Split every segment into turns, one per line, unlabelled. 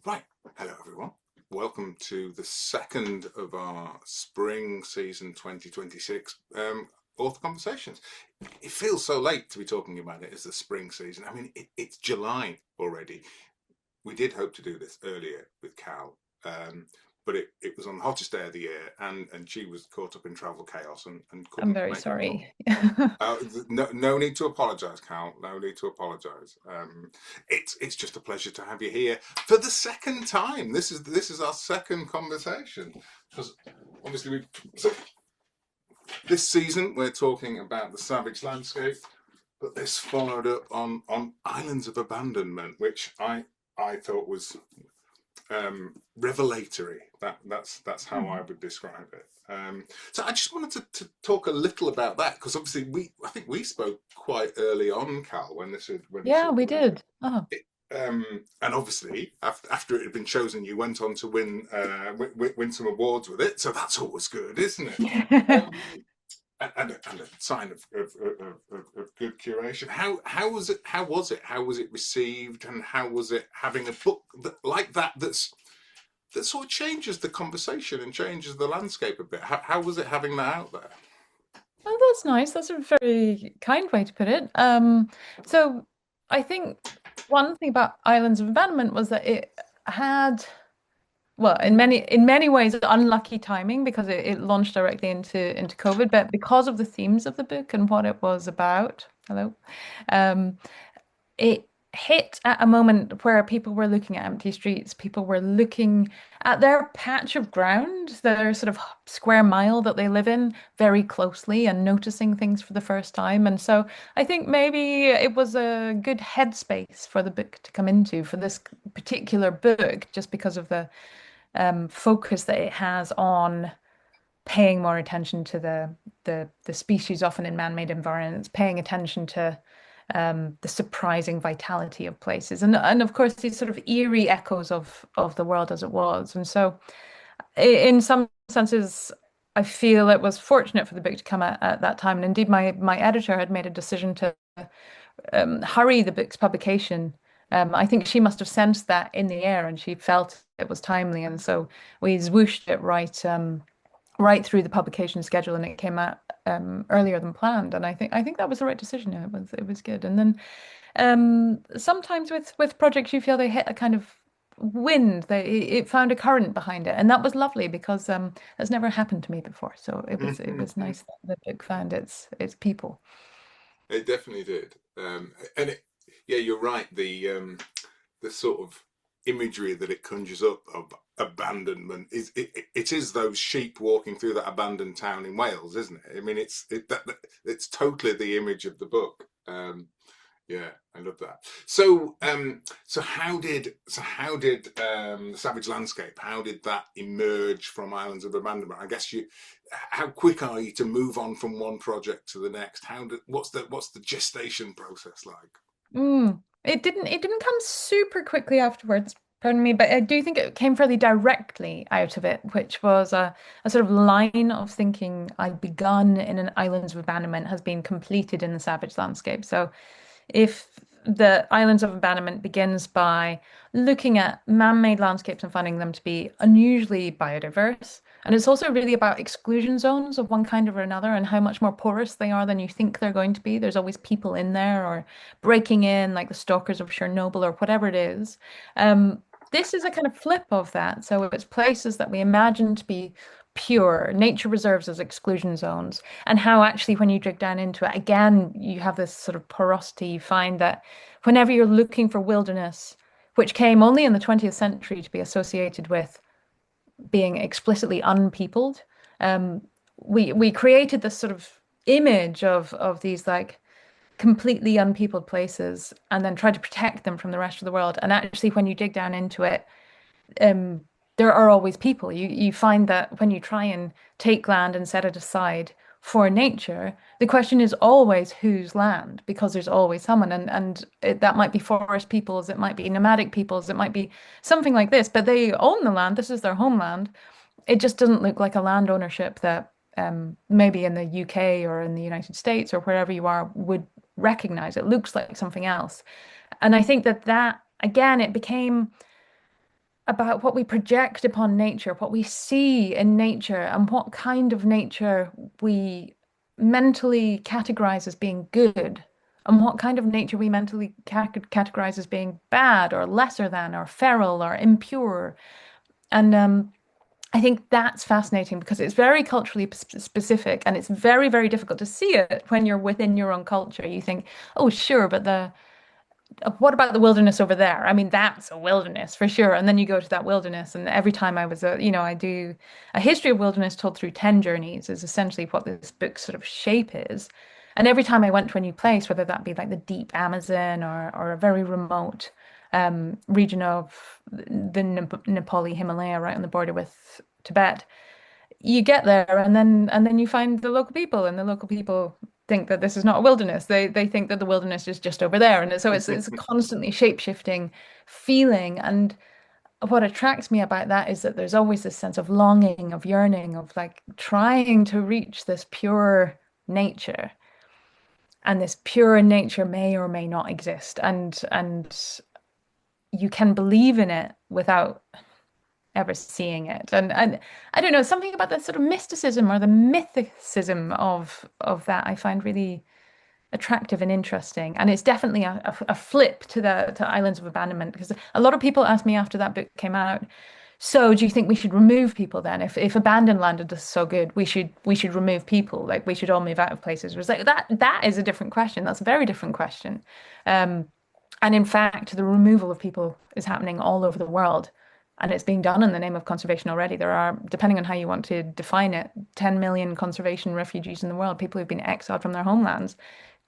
Right. Hello, everyone. Welcome to the second of our spring season 2026 author conversations. It feels so late to be talking about it as the spring season. I mean, it's July already. We did hope to do this earlier with Cal, but it was on the hottest day of the year, and she was caught up in travel chaos and
I'm
couldn't
very
make it along.
sorry.
No need to apologise, Cal. No need to apologise. It's just a pleasure to have you here for the second time. This is our second conversation because obviously this season we're talking about the savage landscape, but this followed up on islands of abandonment, which I thought was revelatory. That's how I would describe it. So I just wanted to talk a little about that because obviously I think we spoke quite early on, Cal, when this
Yeah,
had
we did. Oh,
it, and obviously after it had been chosen, you went on to win some awards with it. So that's always good, isn't it? And a sign of good curation. How was it? How was it? How was it received? And how was it having a book like that sort of changes the conversation and changes the landscape a bit? How was it having that out there?
oh, that's nice. That's a very kind way to put it. So I think one thing about Islands of Abandonment was that it had, well, in many ways, unlucky timing because it launched directly into COVID, but because of the themes of the book and what it was about, hello, um, it hit at a moment where people were looking at empty streets, people were looking at their patch of ground, their sort of square mile that they live in very closely and noticing things for the first time. And so I think maybe it was a good headspace for the book to come into for this particular book, just because of the focus that it has on paying more attention to the species often in man-made environments, paying attention to the surprising vitality of places, and of course these sort of eerie echoes of the world as it was. And so, in some senses, I feel it was fortunate for the book to come out at that time. And indeed, my editor had made a decision to hurry the book's publication. I think she must have sensed that in the air, and she felt it was timely, and so we swooshed it right through the publication schedule, and it came out earlier than planned. And I think that was the right decision. It was good. And then sometimes with projects, you feel they hit a kind of wind. It found a current behind it, and that was lovely because that's never happened to me before. So it was nice that the book found its people.
It definitely did, and yeah, you're right. The sort of imagery that it conjures up of abandonment it is those sheep walking through that abandoned town in Wales, isn't it? I mean, it's totally the image of the book. Yeah, I love that. So how did the Savage Landscape? How did that emerge from Islands of Abandonment? I guess you. How quick are you to move on from one project to the next? What's the gestation process like?
It didn't come super quickly afterwards, pardon me, but I do think it came fairly directly out of it, which was a sort of line of thinking I'd begun in an Islands of Abandonment has been completed in the Savage Landscape. So if the Islands of Abandonment begins by looking at man-made landscapes and finding them to be unusually biodiverse, and it's also really about exclusion zones of one kind or another and how much more porous they are than you think they're going to be. There's always people in there or breaking in, like the stalkers of Chernobyl or whatever it is. Um, this is a kind of flip of that. So it's places that we imagine to be pure, nature reserves as exclusion zones, and how actually when you dig down into it, again, you have this sort of porosity. You find that whenever you're looking for wilderness, which came only in the 20th century to be associated with being explicitly unpeopled, um, we created this sort of image of these like completely unpeopled places and then tried to protect them from the rest of the world. And actually, when you dig down into it, um, there are always people. You find that when you try and take land and set it aside for nature, the question is always whose land, because there's always someone, that might be forest peoples, it might be nomadic peoples, it might be something like this, but they own the land. This is their homeland. It just doesn't look like a land ownership that maybe in the UK or in the United States or wherever you are would recognize. It looks like something else. And I think that again, it became about what we project upon nature, what we see in nature, and what kind of nature we mentally categorize as being good, and what kind of nature we mentally categorize as being bad or lesser than or feral or impure. And I think that's fascinating because it's very culturally specific and it's very, very difficult to see it when you're within your own culture. You think, oh, sure, but the what about the wilderness over there? I mean, that's a wilderness for sure. And then you go to that wilderness, and every time I was, I do a history of wilderness told through 10 journeys is essentially what this book's sort of shape is. And every time I went to a new place, whether that be like the deep Amazon or a very remote region of the Nepali Himalaya right on the border with Tibet, you get there and then you find the local people and the local people think that this is not a wilderness. They think that the wilderness is just over there. And so it's a constantly shape-shifting feeling. And what attracts me about that is that there's always this sense of longing, of yearning, of like trying to reach this pure nature. And this pure nature may or may not exist. And you can believe in it without ever seeing it. And I don't know, something about the sort of mysticism or the mythicism of that I find really attractive and interesting. And it's definitely a flip to the to Islands of Abandonment because a lot of people asked me after that book came out, so do you think we should remove people then? If abandoned land is so good, we should remove people, like we should all move out of places. It was like that is a different question. That's a very different question. Um, and in fact, the removal of people is happening all over the world. And it's being done in the name of conservation already. There are, depending on how you want to define it, 10 million conservation refugees in the world, people who've been exiled from their homelands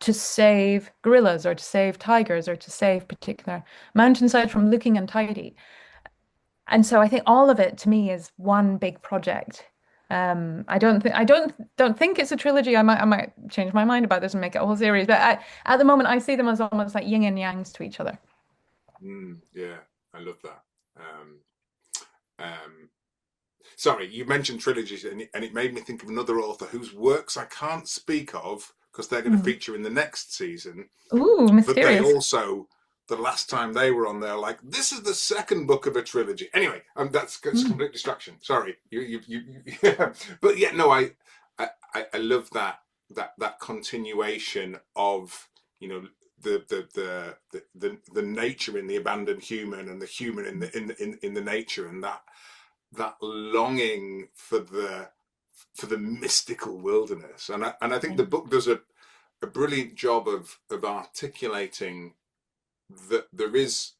to save gorillas or to save tigers or to save particular mountainsides from looking untidy. And so I think all of it to me is one big project. I don't think it's a trilogy. I might change my mind about this and make it a whole series. But at the moment, I see them as almost like yin and yangs to each other.
Yeah, I love that. Um, um, Sorry, you mentioned trilogies, and it made me think of another author whose works I can't speak of because they're going to
Hmm.
feature in the next season.
Ooh,
But they
mysterious.
also, the last time they were on there, like this is the second book of a trilogy. Anyway, that's a
Mm.
complete distraction. Sorry, yeah. But yeah, no, I love that continuation of you know the nature in the abandoned human and the human in the nature and that longing for the mystical wilderness. And I think the book does a brilliant job of articulating that there is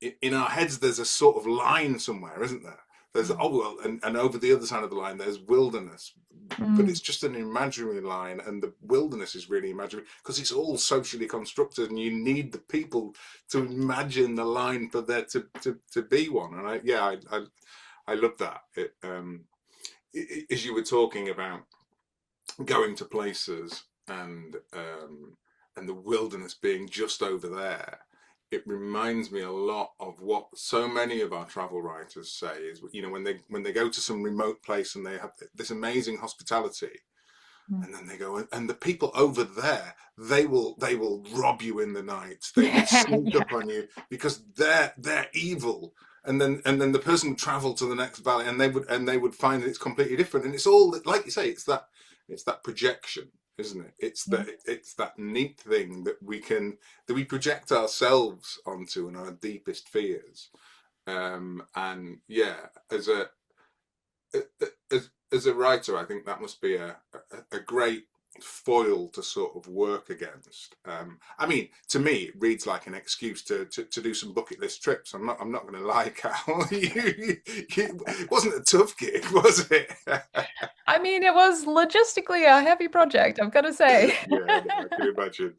in our heads there's a sort of line somewhere, isn't there? There's
Mm.
oh well, and over the other side of the line there's wilderness, but
Mm.
it's just an imaginary line, and the wilderness is really imaginary because it's all socially constructed, and you need the people to imagine the line for there to be one. And I love that. As you were talking about going to places and the wilderness being just over there, it reminds me a lot of what so many of our travel writers say is when they go to some remote place and they have this amazing hospitality,
Mm.
and then they go and the people over there they will rob you in the night, they will
Yeah,
sneak
yeah.
up on you because they're evil, and then the person would travel to the next valley and they would find that it's completely different, and it's all like you say, it's that projection, isn't it? It's that neat thing that we project ourselves onto and our deepest fears. And yeah, as a as a writer, I think that must be a great foil to sort of work against. I mean, to me, it reads like an excuse to do some bucket list trips. I'm not going to lie, Cal. It wasn't a tough gig, was it?
I mean, it was logistically a heavy project, I've got to say.
Yeah, no, I can imagine.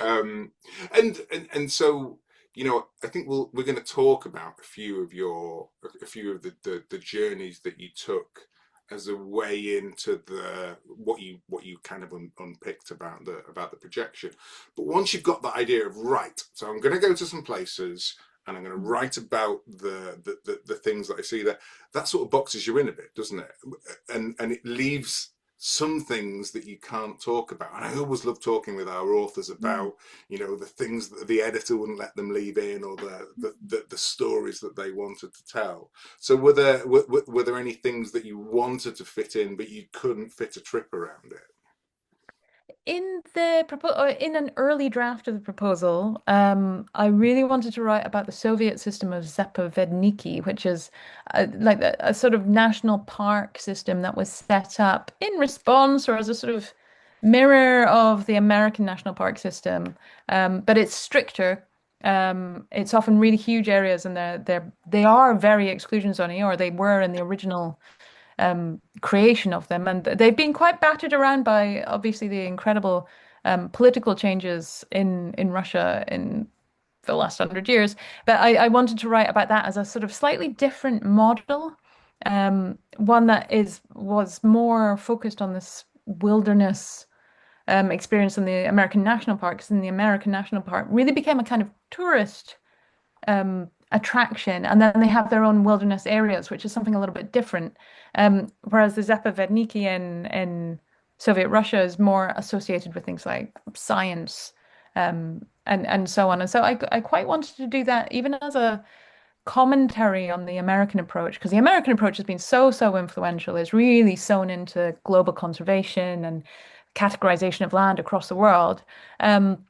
Um, and so I think we're going to talk about a few of the journeys that you took as a way into the what you kind of unpicked about the projection. But once you've got the idea of right, so I'm going to go to some places and I'm going to write about the things that I see there. That sort of boxes you in a bit, doesn't it? And it leaves some things that you can't talk about. And I always love talking with our authors
Mm.
about, the things that the editor wouldn't let them leave in, or the stories that they wanted to tell. So were there any things that you wanted to fit in but you couldn't fit a trip around it?
In the in an early draft of the proposal, I really wanted to write about the Soviet system of zapovedniki, which is like a sort of national park system that was set up in response or as a sort of mirror of the American national park system. But it's stricter. It's often really huge areas, and they are very exclusion zoning, or they were in the original creation of them. And they've been quite battered around by obviously the incredible political changes in Russia in the last 100 years. But I wanted to write about that as a sort of slightly different model, one that was more focused on this wilderness experience in the American national parks. And the American national park really became a kind of tourist attraction, and then they have their own wilderness areas, which is something a little bit different. Whereas the Zapovedniki in Soviet Russia is more associated with things like science, and so on. And so I quite wanted to do that even as a commentary on the American approach, because the American approach has been so influential. It's really sewn into global conservation and categorization of land across the world. Um,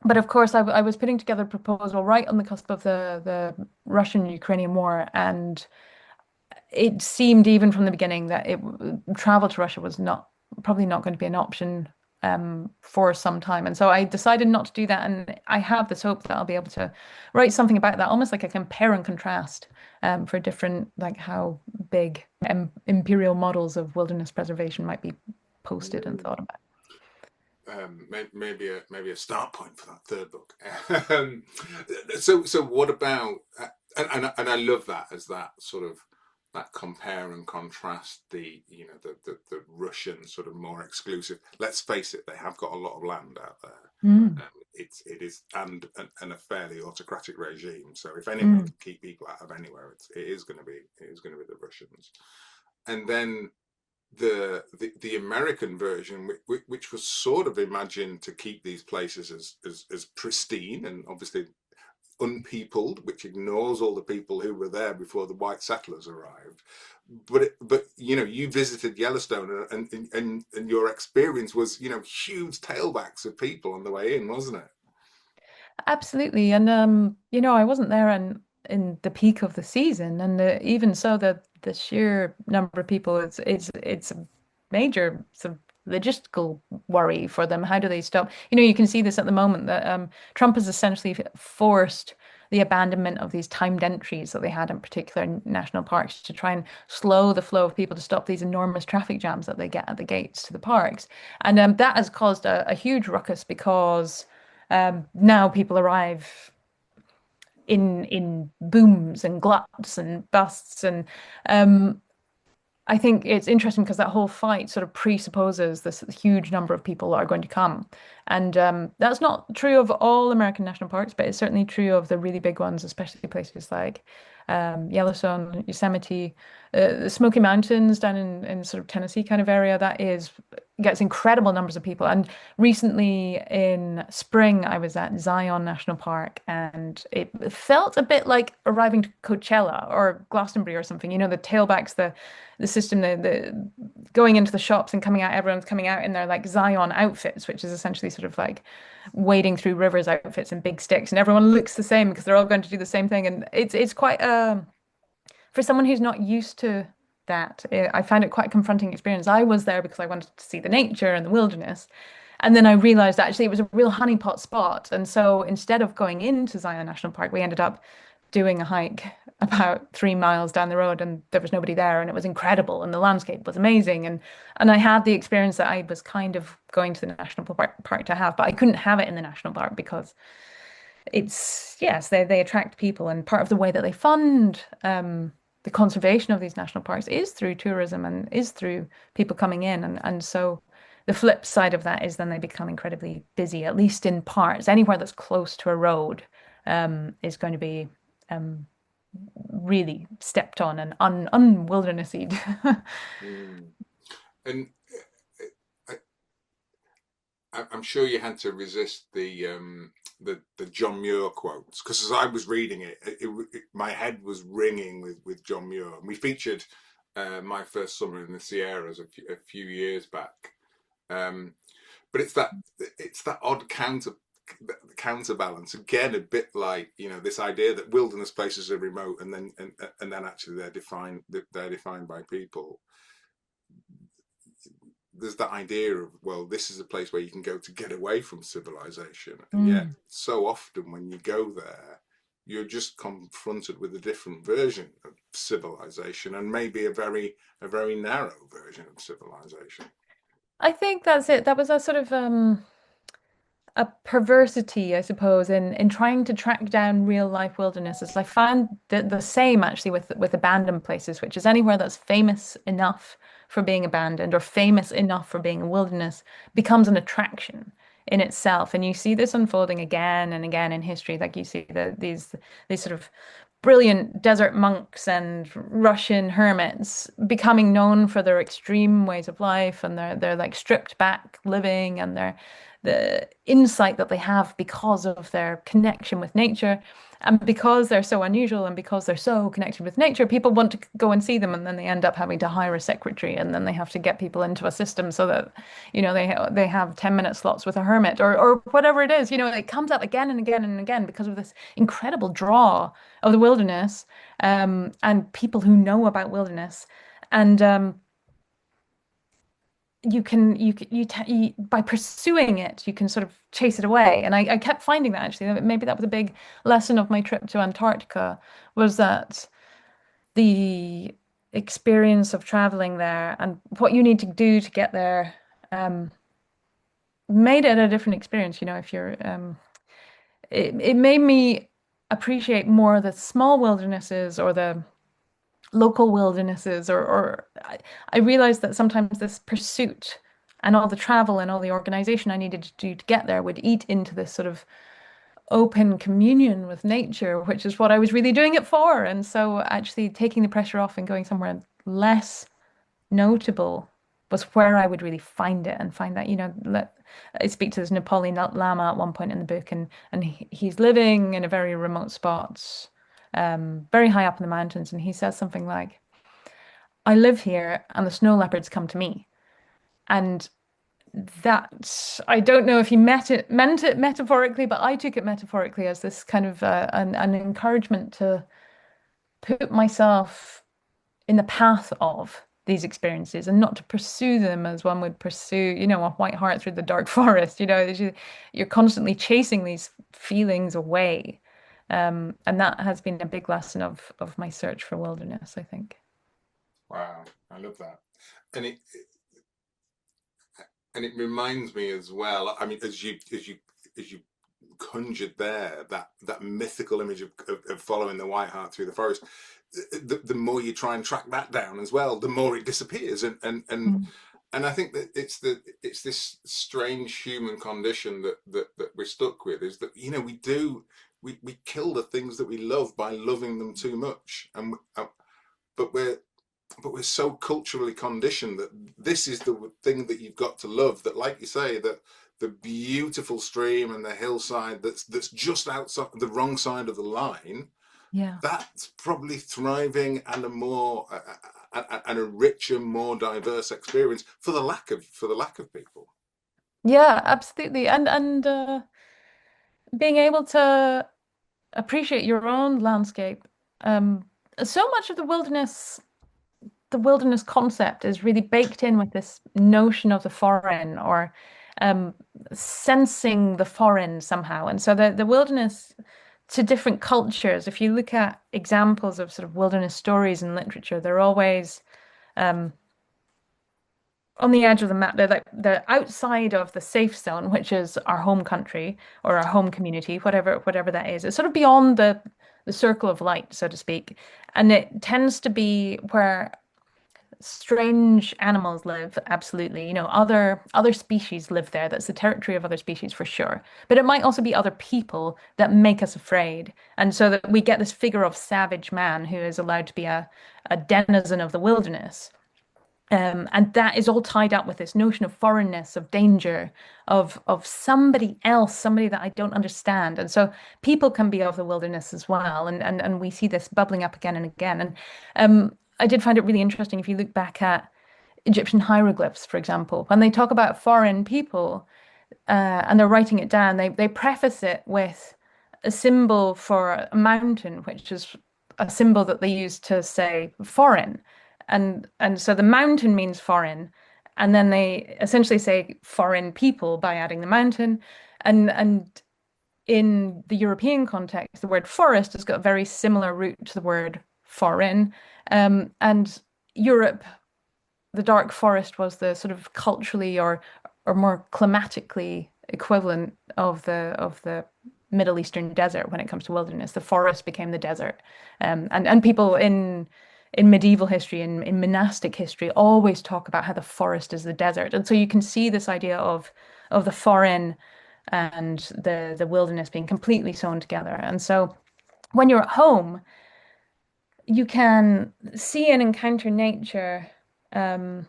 but of course, I was putting together a proposal right on the cusp of the Russian-Ukrainian war, and it seemed even from the beginning that travel to Russia was not probably not going to be an option for some time. And so I decided not to do that. And I have this hope that I'll be able to write something about that, almost like a compare and contrast for different, like how big imperial models of wilderness preservation might be posted and thought about.
Maybe a start point for that third book. um, so what about and I love that as that sort of that compare and contrast, the Russian sort of more exclusive. Let's face it, they have got a lot of land out there.
Mm.
It is and a fairly autocratic regime. So if anyone
Mm.
can keep people out of anywhere, it is going to be the Russians. And then the American version, which was sort of imagined to keep these places as pristine and obviously unpeopled, which ignores all the people who were there before the white settlers arrived. But you visited Yellowstone, and your experience was huge tailbacks of people on the way in, wasn't it?
Absolutely. And I wasn't there in the peak of the season, and even so, the sheer number of people, it's a major sort of logistical worry for them. How do they stop? You can see this at the moment that Trump has essentially forced the abandonment of these timed entries that they had in particular national parks to try and slow the flow of people, to stop these enormous traffic jams that they get at the gates to the parks. And that has caused a huge ruckus because now people arrive in booms and gluts and busts, and um, I think it's interesting because that whole fight sort of presupposes this huge number of people are going to come. And that's not true of all American national parks, but it's certainly true of the really big ones, especially places like Yellowstone, Yosemite, the Smoky Mountains down in sort of Tennessee kind of area. That gets incredible numbers of people. And recently in spring, I was at Zion National Park, and it felt a bit like arriving to Coachella or Glastonbury or something. The tailbacks, the system, the going into the shops and coming out, everyone's coming out in their like Zion outfits, which is essentially sort of like wading through rivers outfits and big sticks, and everyone looks the same because they're all going to do the same thing. And it's quite for someone who's not used to that, I found it quite a confronting experience. I was there because I wanted to see the nature and the wilderness. And then I realized actually it was a real honeypot spot. And so instead of going into Zion National Park, we ended up doing a hike about 3 miles down the road, and there was nobody there, and it was incredible, and the landscape was amazing, and I had the experience that I was kind of going to the national park to have, but I couldn't have it in the national park because it's yes, they attract people, and part of the way that they fund the conservation of these national parks is through tourism and is through people coming in, and so the flip side of that is then they become incredibly busy, at least in parts. Anywhere that's close to a road is going to be um, really stepped on and unwildernessied.
Mm. And I'm sure you had to resist the John Muir quotes, because as I was reading my head was ringing with John Muir. And we featured My First Summer in the Sierras a few years back. Um, but it's that odd counterbalance again, a bit like, this idea that wilderness places are remote, and then actually they're defined by people. There's that idea of, well, this is a place where you can go to get away from civilization, and yet
Mm.
so often when you go there, you're just confronted with a different version of civilization, and maybe a very narrow version of civilization.
I think that's it. That was a sort of a perversity, I suppose, in trying to track down real life wildernesses. I find that the same actually with abandoned places, which is anywhere that's famous enough for being abandoned or famous enough for being a wilderness becomes an attraction in itself. And you see this unfolding again and again in history. Like you see these sort of brilliant desert monks and Russian hermits becoming known for their extreme ways of life and their like stripped back living and their the insight that they have because of their connection with nature. And because they're so unusual and because they're so connected with nature, people want to go and see them, and then they end up having to hire a secretary, and then they have to get people into a system so that, they have 10-minute slots with a hermit or whatever it is. It comes up again and again and again because of this incredible draw of the wilderness, and people who know about wilderness. And by pursuing it, you can sort of chase it away. And I kept finding that actually, that maybe that was a big lesson of my trip to Antarctica, was that the experience of traveling there and what you need to do to get there, um, made it a different experience. If you're, it made me appreciate more the small wildernesses or the local wildernesses, or I realized that sometimes this pursuit and all the travel and all the organization I needed to do to get there would eat into this sort of open communion with nature, which is what I was really doing it for. And so actually taking the pressure off and going somewhere less notable was where I would really find it and find that, I speak to this Nepali Lama at one point in the book, and he's living in a very remote spot, very high up in the mountains, and he says something like, "I live here, and the snow leopards come to me." And that, I don't know if he meant it metaphorically, but I took it metaphorically as this kind of an encouragement to put myself in the path of these experiences and not to pursue them as one would pursue, a white hart through the dark forest. You're constantly chasing these feelings away. And that has been a big lesson of my search for wilderness, I think.
Wow, I love that. And it and it reminds me as well. I mean, as you conjured there, that mythical image of following the white hart through the forest, the more you try and track that down as well, the more it disappears. And I think that it's this strange human condition that we're stuck with, is that, we kill the things that we love by loving them too much. But we're so culturally conditioned that this is the thing that you've got to love, that, like you say, that the beautiful stream and the hillside that's just outside the wrong side of the line,
Yeah.
that's probably thriving and a richer, more diverse experience for the lack of people.
Yeah, absolutely. And being able to appreciate your own landscape. Um, so much of the wilderness concept is really baked in with this notion of the foreign, or um, sensing the foreign somehow. And so the wilderness to different cultures, if you look at examples of sort of wilderness stories in literature, they're always um, on the edge of the map. They're like they're outside of the safe zone, which is our home country or our home community, whatever that is. It's sort of beyond the circle of light, so to speak. And it tends to be where strange animals live, absolutely. Other species live there. That's the territory of other species for sure. But it might also be other people that make us afraid. And so that we get this figure of savage man who is allowed to be a denizen of the wilderness. And that is all tied up with this notion of foreignness, of danger, of somebody else, somebody that I don't understand. And so people can be of the wilderness as well. And we see this bubbling up again and again. And I did find it really interesting if you look back at Egyptian hieroglyphs, for example, when they talk about foreign people, and they're writing it down, they preface it with a symbol for a mountain, which is a symbol that they use to say foreign. And so the mountain means foreign, and then they essentially say foreign people by adding the mountain. And in the European context, the word forest has got a very similar root to the word foreign. And Europe, the dark forest was the sort of culturally or more climatically equivalent of the Middle Eastern desert when it comes to wilderness. The forest became the desert, and people in medieval history and in monastic history always talk about how the forest is the desert, and so you can see this idea of the foreign and the wilderness being completely sewn together. And so when you're at home, you can see and encounter nature. Um,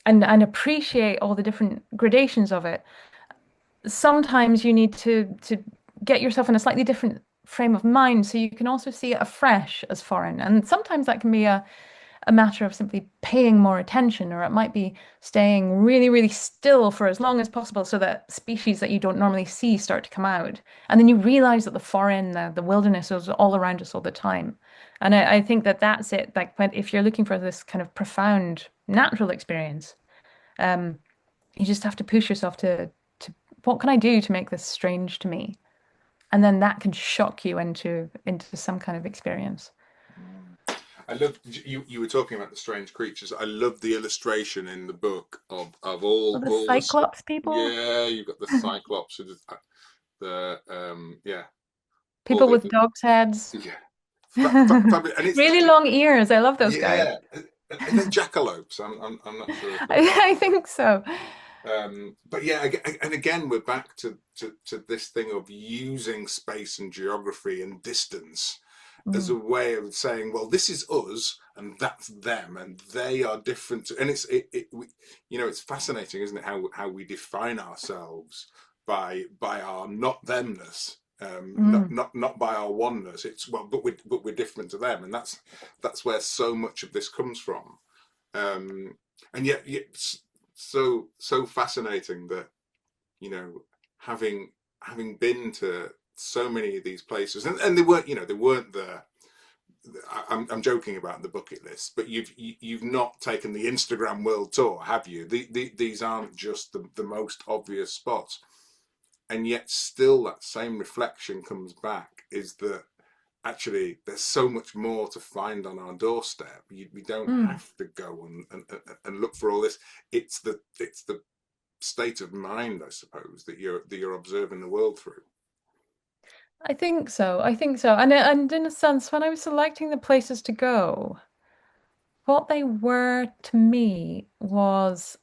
and appreciate all the different gradations of it. Sometimes you need to get yourself in a slightly different frame of mind so you can also see it afresh as foreign. And sometimes that can be a matter of simply paying more attention, or it might be staying really, really still for as long as possible so that species that you don't normally see start to come out. And then you realize that the foreign, the wilderness is all around us all the time. And I think that that's it. Like when, if you're looking for this kind of profound natural experience, um, you just have to push yourself to what can I do to make this strange to me? And then that can shock you into some kind of experience.
I love you. You were talking about the strange creatures. I love the illustration in the book of all
Well, the
all this.
Cyclops people,
Yeah, you've got the Cyclops with the yeah, all
people
the
with dogs' heads,
yeah, fabulous. And it's
really long ears. I love those guys.
yeah, are they jackalopes? I'm not sure if
I think so.
but yeah, and again, we're back to this thing of using space and geography and distance as a
Mm,
way of saying, well, this is us and that's them, and they are different. And it's fascinating, isn't it? How we define ourselves by our not themness.
mm.
Not by our oneness. It's well, but we're different to them, and that's where so much of this comes from. Um, and yet so fascinating that you know having having been to so many of these places, and they weren't the I'm joking about the bucket list, but you've not taken the Instagram world tour, have you? These aren't just the most obvious spots, and yet still that same reflection comes back, is that actually there's so much more to find on our doorstep. We don't
Mm.
have to go and look for all this. It's the state of mind, I suppose, that you're observing the world through.
I think so. I think so. And in a sense, when I was selecting the places to go, what they were to me was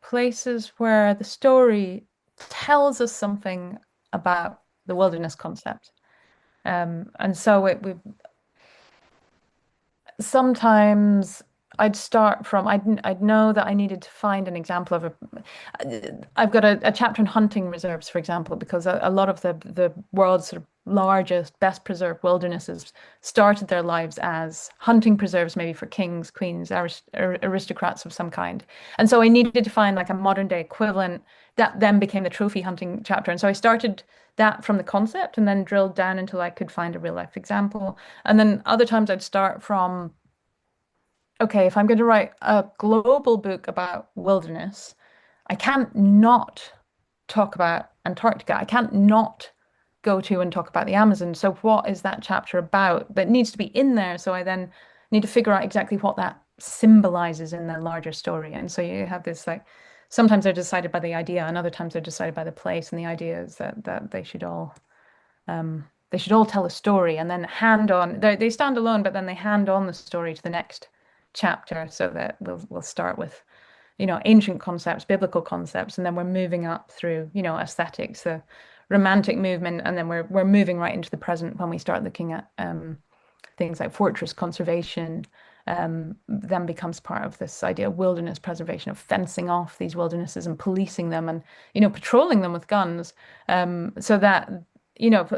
places where the story tells us something about the wilderness concept. And so sometimes I'd start from I'd know that I needed to find an example of I've got a chapter on hunting reserves, for example, because a lot of the world's sort of largest, best preserved wildernesses started their lives as hunting preserves, maybe for kings, queens, aristocrats of some kind. And so I needed to find like a modern day equivalent that then became the trophy hunting chapter. And so I started that from the concept and then drilled down until I could find a real life example. And then other times I'd start from, okay, if I'm going to write a global book about wilderness, I can't not talk about Antarctica. I can't not go to and talk about the Amazon. So what is that chapter about that needs to be in there? So I then need to figure out exactly what that symbolizes in the larger story. And so you have this like sometimes they're decided by the idea and other times they're decided by the place. And the idea is that they should all tell a story and then hand on they stand alone, but then they hand on the story to the next chapter so that we'll start with ancient concepts, biblical concepts, and then we're moving up through aesthetics, the romantic movement, and then we're moving right into the present when we start looking at things like fortress conservation, then becomes part of this idea of wilderness preservation, of fencing off these wildernesses and policing them and, patrolling them with guns. So that,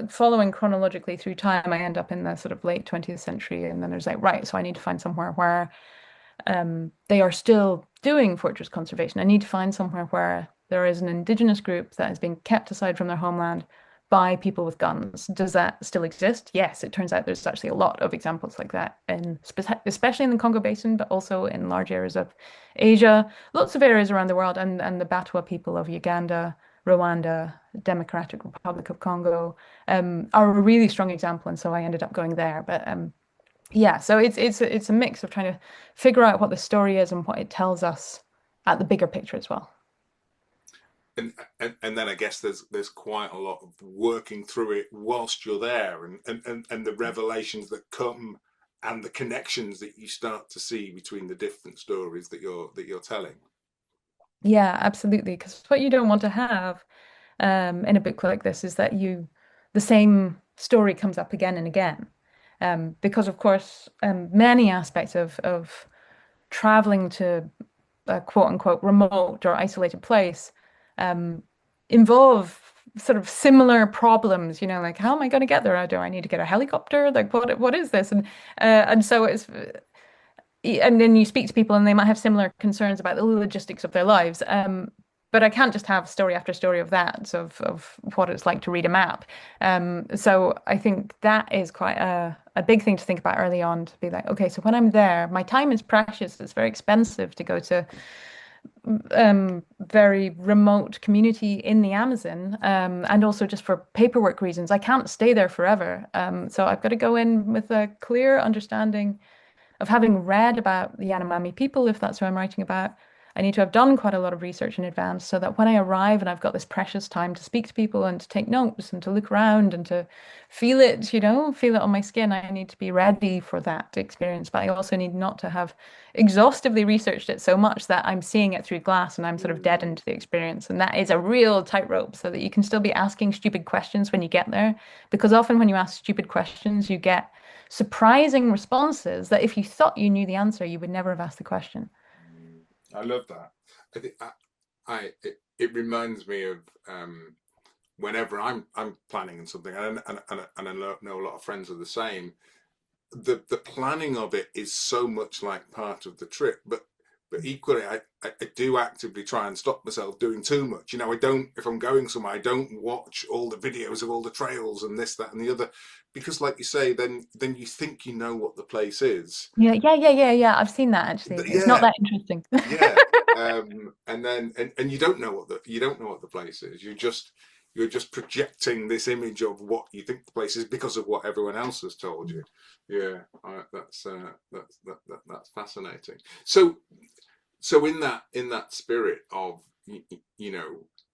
following chronologically through time, I end up in the sort of late 20th century. And then there's like, right, so I need to find somewhere where they are still doing fortress conservation. I need to find somewhere where there is an indigenous group that is being kept aside from their homeland by people with guns. Does that still exist? Yes, it turns out there's actually a lot of examples like that especially in the Congo Basin, but also in large areas of Asia, lots of areas around the world, and the Batwa people of Uganda, Rwanda, Democratic Republic of Congo, are a really strong example, and so I ended up going there. But yeah, so it's a mix of trying to figure out what the story is and what it tells us at the bigger picture as well.
And then I guess there's quite a lot of working through it whilst you're there, and the revelations that come and the connections that you start to see between the different stories that you're telling.
Yeah, absolutely. Because what you don't want to have in a book like this is that the same story comes up again and again. Because of course, many aspects of traveling to a quote unquote remote or isolated place um, involve sort of similar problems, like how am I going to get there? Do I need to get a helicopter? Like what is this? And so and then you speak to people and they might have similar concerns about the logistics of their lives. But I can't just have story after story of that, of what it's like to read a map. So I think that is quite a big thing to think about early on, to be like, okay, so when I'm there, my time is precious. It's very expensive to go to very remote community in the Amazon, and also just for paperwork reasons, I can't stay there forever. So I've got to go in with a clear understanding of having read about the Yanomami people, if that's who I'm writing about. I need to have done quite a lot of research in advance so that when I arrive and I've got this precious time to speak to people and to take notes and to look around and to feel it, feel it on my skin, I need to be ready for that experience. But I also need not to have exhaustively researched it so much that I'm seeing it through glass and I'm sort of dead into the experience. And that is a real tightrope so that you can still be asking stupid questions when you get there. Because often when you ask stupid questions, you get surprising responses that if you thought you knew the answer, you would never have asked the question.
I love that. I think it reminds me of whenever I'm planning on something, and I know a lot of friends are the same. The planning of it is so much like part of the trip, but equally I do actively try and stop myself doing too much. I don't, if I'm going somewhere, I don't watch all the videos of all the trails and this, that, and the other, because like you say, then you think you know what the place is.
Yeah, yeah, yeah, yeah, yeah. I've seen that actually. It's not
Yeah,
that interesting.
yeah. And then and you don't know what the place is. You're just projecting this image of what you think the place is because of what everyone else has told you. Yeah, that's fascinating. So in that spirit of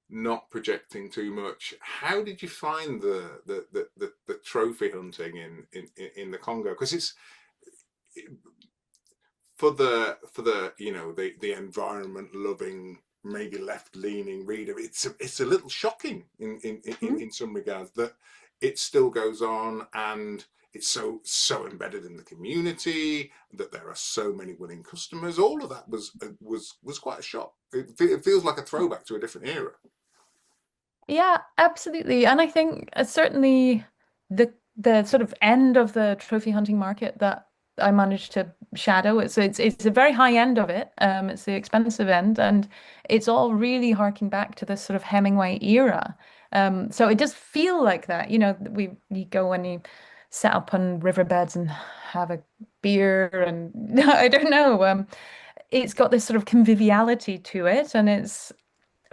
not projecting too much, how did you find the trophy hunting in the Congo? Because it's for the the environment loving, maybe left leaning reader, it's a little shocking in some regards that it still goes on, and it's so embedded in the community, that there are so many willing customers. All of that was quite a shock. It feels like a throwback to a different era.
Yeah, absolutely. And I think certainly the sort of end of the trophy hunting market that I managed to shadow. It's a very high end of it. It's the expensive end, and it's all really harking back to this sort of Hemingway era. So it does feel like that. You go and you set up on riverbeds and have a beer, and I don't know. It's got this sort of conviviality to it, and it's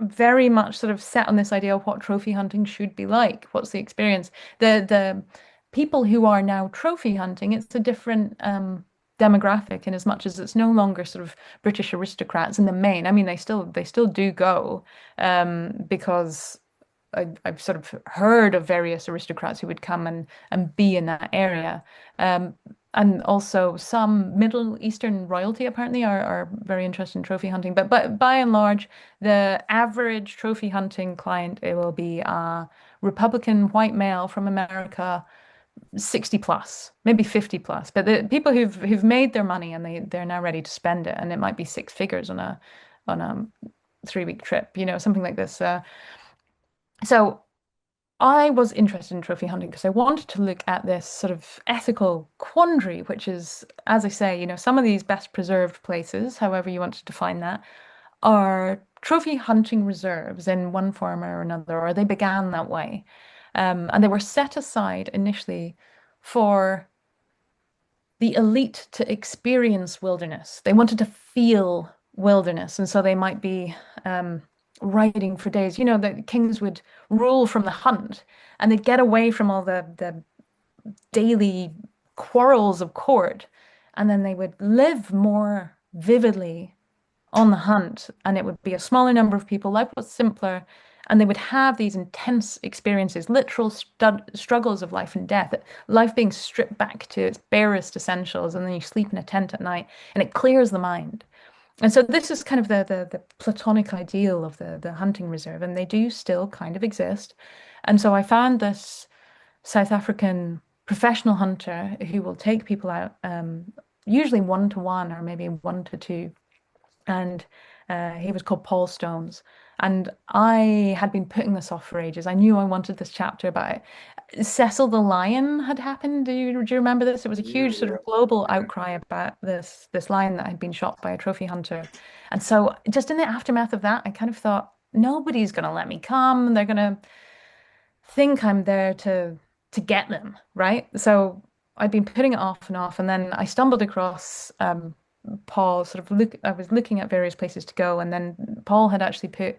very much sort of set on this idea of what trophy hunting should be like. What's the experience? The people who are now trophy hunting, it's a different demographic in as much as it's no longer sort of British aristocrats in the main. I mean, they still do go because I've sort of heard of various aristocrats who would come and be in that area. Um, and also some Middle Eastern royalty apparently are very interested in trophy hunting. But by and large, the average trophy hunting client, it will be a Republican white male from America 60 plus, maybe 50 plus. But the people who've made their money and they're now ready to spend it, and it might be six figures on a 3 week trip, something like this. So I was interested in trophy hunting because I wanted to look at this sort of ethical quandary, which is, as I say, some of these best preserved places, however you want to define that, are trophy hunting reserves in one form or another, or they began that way. And they were set aside initially for the elite to experience wilderness. They wanted to feel wilderness. And so they might be riding for days. The kings would rule from the hunt and they'd get away from all the daily quarrels of court. And then they would live more vividly on the hunt, and it would be a smaller number of people. Life was simpler, and they would have these intense experiences, literal struggles of life and death, life being stripped back to its barest essentials, and then you sleep in a tent at night, and it clears the mind. And so this is kind of the platonic ideal of the hunting reserve, and they do still kind of exist. And so I found this South African professional hunter who will take people out, usually one to one or maybe one to two, and he was called Paul Stones. And I had been putting this off for ages. I knew I wanted this chapter about it. Cecil the Lion had happened. Do you remember this? It was a
Yeah,
huge sort
yeah,
of global
yeah.
outcry about this lion that had been shot by a trophy hunter. And so just in the aftermath of that, I kind of thought, nobody's going to let me come. They're going to think I'm there to get them, right? So I'd been putting it off and off, and then I stumbled across Paul. I was looking at various places to go, and then Paul had actually put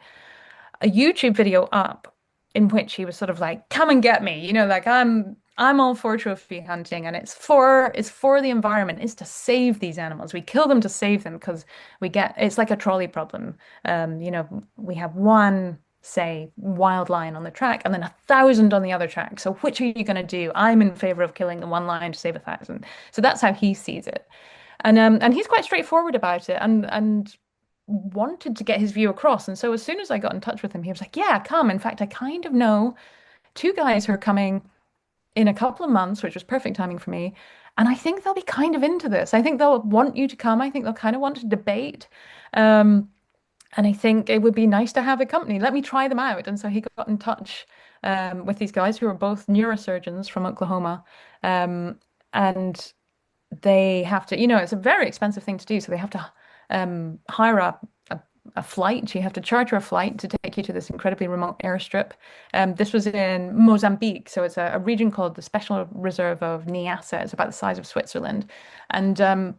a YouTube video up in which he was sort of like, "Come and get me," like I'm all for trophy hunting, and it's for the environment. It's to save these animals. We kill them to save them because it's like a trolley problem. We have one, say, wild lion on the track, and then 1,000 on the other track. So which are you going to do? I'm in favor of killing the one lion to save 1,000. So that's how he sees it. And he's quite straightforward about it and wanted to get his view across. And so as soon as I got in touch with him, he was like, "Yeah, come. In fact, I kind of know two guys who are coming in a couple of months," which was perfect timing for me. And I think they'll be kind of into this. I think they'll want you to come. I think they'll kind of want to debate. Um, and I think it would be nice to have a company. Let me try them out. And so he got in touch with these guys who are both neurosurgeons from Oklahoma. And they have to, it's a very expensive thing to do. So they have to hire a, a flight. You have to charter a flight to take you to this incredibly remote airstrip. This was in Mozambique. So it's a region called the Special Reserve of Niassa. It's about the size of Switzerland. And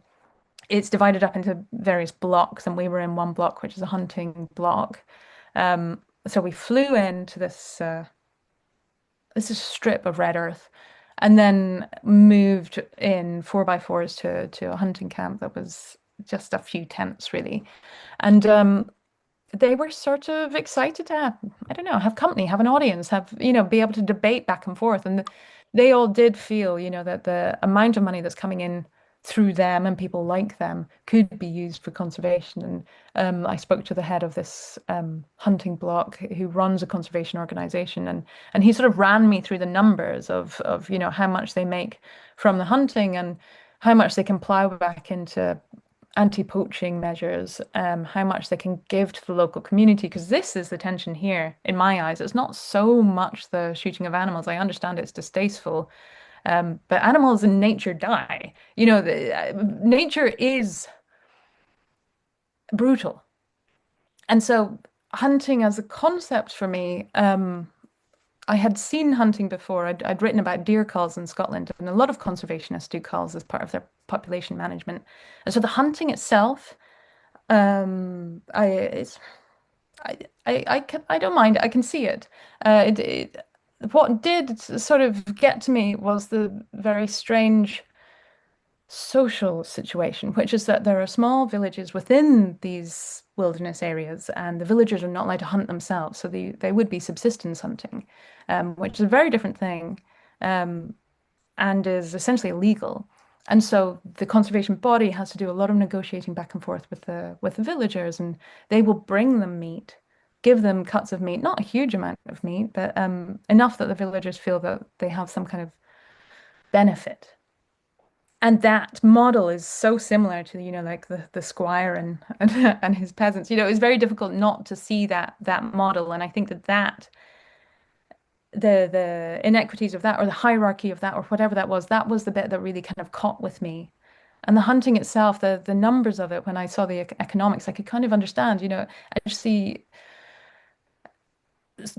it's divided up into various blocks. And we were in one block, which is a hunting block. So we flew into this is a strip of red earth, and then moved in 4x4s to a hunting camp that was just a few tents, really. And they were sort of excited to have, I don't know, have company, have an audience, be able to debate back and forth. And they all did feel, that the amount of money that's coming in through them and people like them could be used for conservation. And I spoke to the head of this hunting block who runs a conservation organization, and he sort of ran me through the numbers of how much they make from the hunting and how much they can plow back into anti-poaching measures, how much they can give to the local community, because this is the tension here, in my eyes. It's not so much the shooting of animals. I understand it's distasteful, but animals in nature die. Nature is brutal. And so hunting as a concept for me, I had seen hunting before. I'd written about deer culls in Scotland, and a lot of conservationists do culls as part of their population management. And so the hunting itself, I it's I don't mind. I can see it. What did sort of get to me was the very strange social situation, which is that there are small villages within these wilderness areas, and the villagers are not allowed to hunt themselves. So they would be subsistence hunting, which is a very different thing, um, and is essentially illegal. And so the conservation body has to do a lot of negotiating back and forth with the villagers, and they will bring them meat, give them cuts of meat, not a huge amount of meat, but enough that the villagers feel that they have some kind of benefit. And that model is so similar to, like the squire and his peasants. It's very difficult not to see that model. And I think that the inequities of that, or the hierarchy of that, or whatever that was the bit that really kind of caught with me. And the hunting itself, the numbers of it, when I saw the economics, I could kind of understand. I just see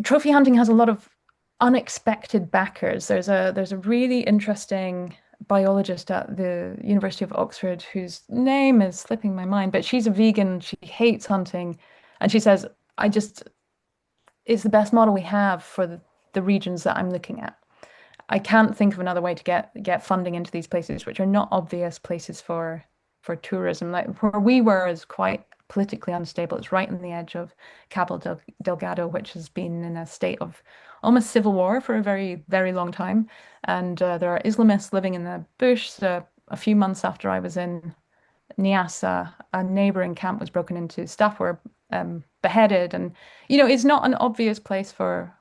trophy hunting has a lot of unexpected backers. There's a really interesting biologist at the University of Oxford whose name is slipping my mind, but she's a vegan. She hates hunting, and she says, "I just it's the best model we have for the regions that I'm looking at. I can't think of another way to get funding into these places, which are not obvious places for tourism. Like where we were is quite politically unstable. It's right on the edge of Delgado, which has been in a state of almost civil war for a very, very long time. And there are Islamists living in the bush. So a few months after I was in Nyasa, a neighboring camp was broken into. Staff were beheaded, and it's not an obvious place for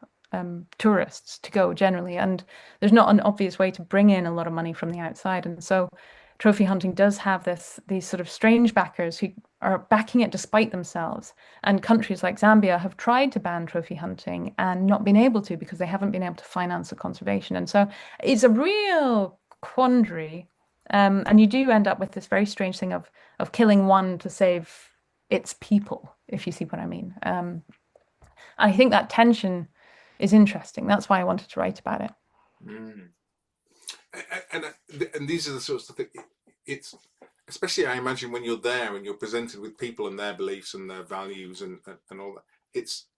tourists to go generally, and there's not an obvious way to bring in a lot of money from the outside, and so trophy hunting does have these sort of strange backers who are backing it despite themselves. And countries like Zambia have tried to ban trophy hunting and not been able to because they haven't been able to finance the conservation. And so it's a real quandary. And you do end up with this very strange thing of killing one to save its people, if you see what I mean. I think that tension is interesting. That's why I wanted to write about it.
Mm. And these are the sorts of things. It's especially, I imagine, when you're there and you're presented with people and their beliefs and their values and all that. It's,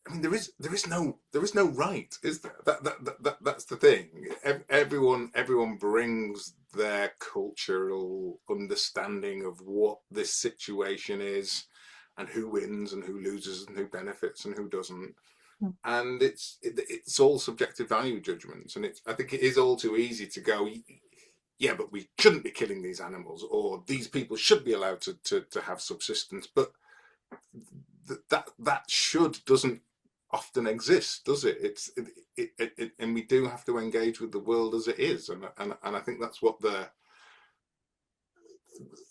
I mean, there is no right, is there? That's the thing. Everyone brings their cultural understanding of what this situation is, and who wins and who loses and who benefits and who doesn't. And it's all subjective value judgments, and I think it is all too easy to go, yeah, but we shouldn't be killing these animals, or these people should be allowed to have subsistence. But that should doesn't often exist, does it? And we do have to engage with the world as it is, and I think that's what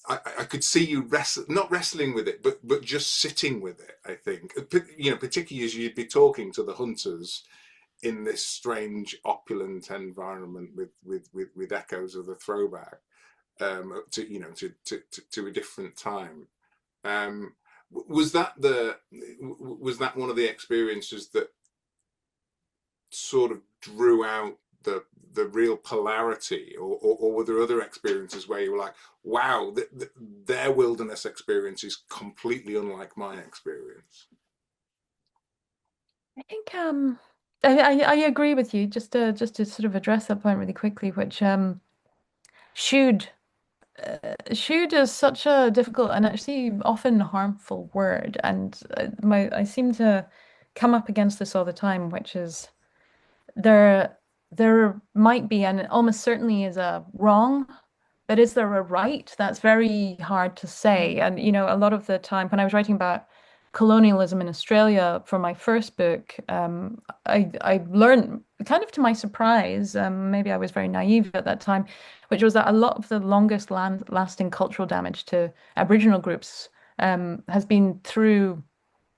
I could see you not wrestling with it, but just sitting with it. I think, particularly as you'd be talking to the hunters in this strange opulent environment with echoes of the throwback, to a different time. Was that one of the experiences that sort of drew out the real polarity, or were there other experiences where you were like, wow, their wilderness experience is completely unlike my experience?
I think I agree with you. Just to sort of address that point really quickly, which should should is such a difficult and actually often harmful word, and I seem to come up against this all the time, which is there there might be, and it almost certainly is, a wrong, but is there a right? That's very hard to say. And a lot of the time when I was writing about colonialism in Australia for my first book, I learned, kind of to my surprise, maybe I was very naive at that time, which was that a lot of the longest lasting cultural damage to Aboriginal groups has been through